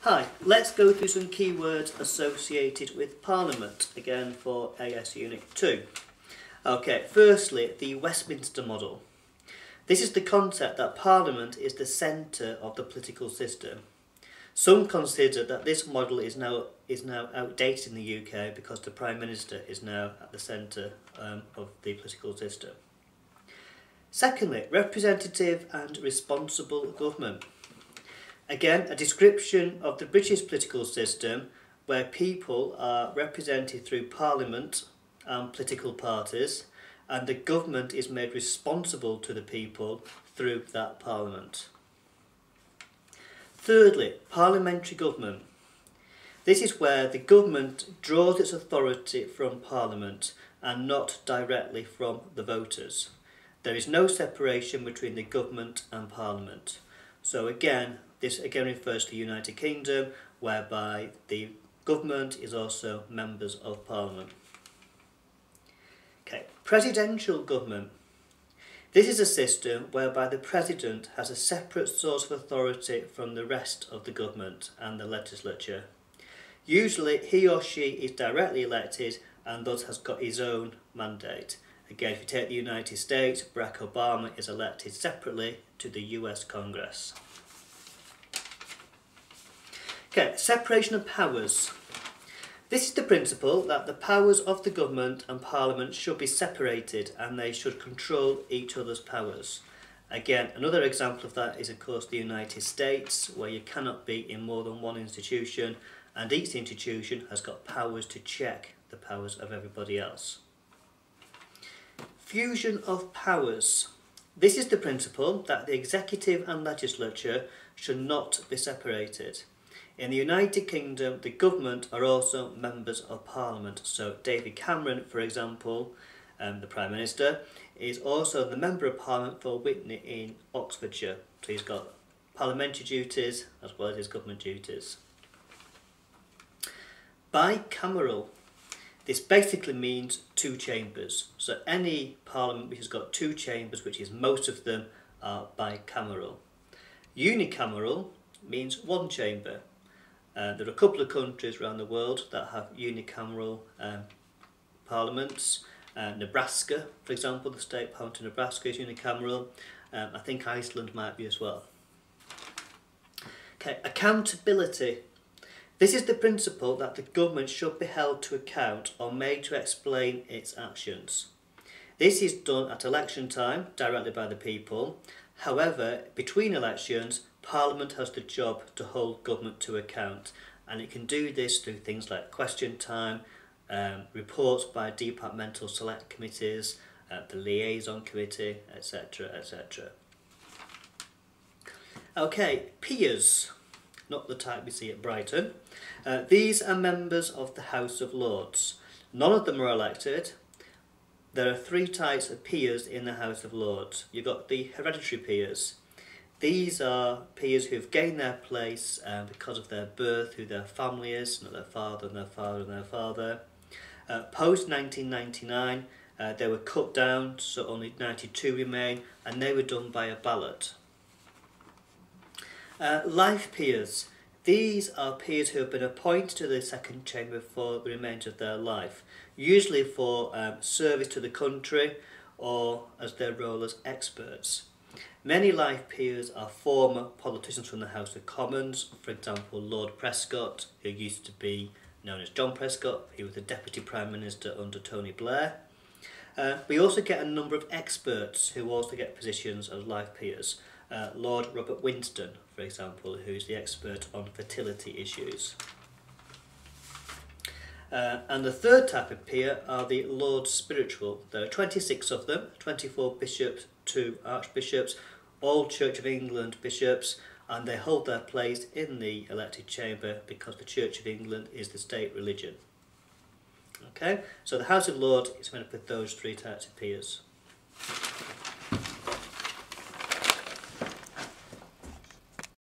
Hi, let's go through some keywords associated with Parliament, again for AS Unit 2. Okay, firstly, the Westminster model. This is the concept that Parliament is the centre of the political system. Some consider that this model is now outdated in the UK because the Prime Minister is now at the centre of the political system. Secondly, representative and responsible government. Again, a description of the British political system where people are represented through Parliament and political parties, and the government is made responsible to the people through that Parliament. Thirdly, parliamentary government. This is where the government draws its authority from Parliament and not directly from the voters. There is no separation between the government and Parliament. So this again refers to the United Kingdom, whereby the government is also members of Parliament. Okay, presidential government. This is a system whereby the President has a separate source of authority from the rest of the government and the legislature. Usually he or she is directly elected and thus has got his own mandate. Again, if you take the United States, Barack Obama is elected separately to the US Congress. Okay, separation of powers. This is the principle that the powers of the government and Parliament should be separated and they should control each other's powers. Again, another example of that is of course the United States, where you cannot be in more than one institution and each institution has got powers to check the powers of everybody else. Fusion of powers. This is the principle that the executive and legislature should not be separated. In the United Kingdom, the government are also members of Parliament. So David Cameron, for example, the Prime Minister, is also the Member of Parliament for Witney in Oxfordshire. So he's got parliamentary duties as well as his government duties. Bicameral. This basically means two chambers. So any parliament which has got two chambers, which is most of them, are bicameral. Unicameral means one chamber. There are a couple of countries around the world that have unicameral parliaments. Nebraska, for example, the state parliament of Nebraska is unicameral. I think Iceland might be as well. Okay, accountability. This is the principle that the government should be held to account or made to explain its actions. This is done at election time, directly by the people. However, between elections, Parliament has the job to hold government to account, and it can do this through things like question time, reports by departmental select committees, the liaison committee, etc, etc. Okay, peers, not the type we see at Brighton. These are members of the House of Lords. None of them are elected. There are three types of peers in the House of Lords. You've got the hereditary peers. These are peers who've gained their place because of their birth, who their family is, not their father and their father and their father. Post 1999, they were cut down, so only 92 remain, and they were done by a ballot. Life peers. These are peers who have been appointed to the second chamber for the remainder of their life, usually for service to the country or as their role as experts. Many life peers are former politicians from the House of Commons, for example Lord Prescott, who used to be known as John Prescott. He was the Deputy Prime Minister under Tony Blair. We also get a number of experts who also get positions as life peers. Lord Robert Winston, for example, who's the expert on fertility issues. And the third type of peer are the Lords Spiritual. There are 26 of them, 24 bishops, 2 archbishops, all Church of England bishops, and they hold their place in the elected chamber because the Church of England is the state religion. Okay, so the House of Lords is made up of those three types of peers.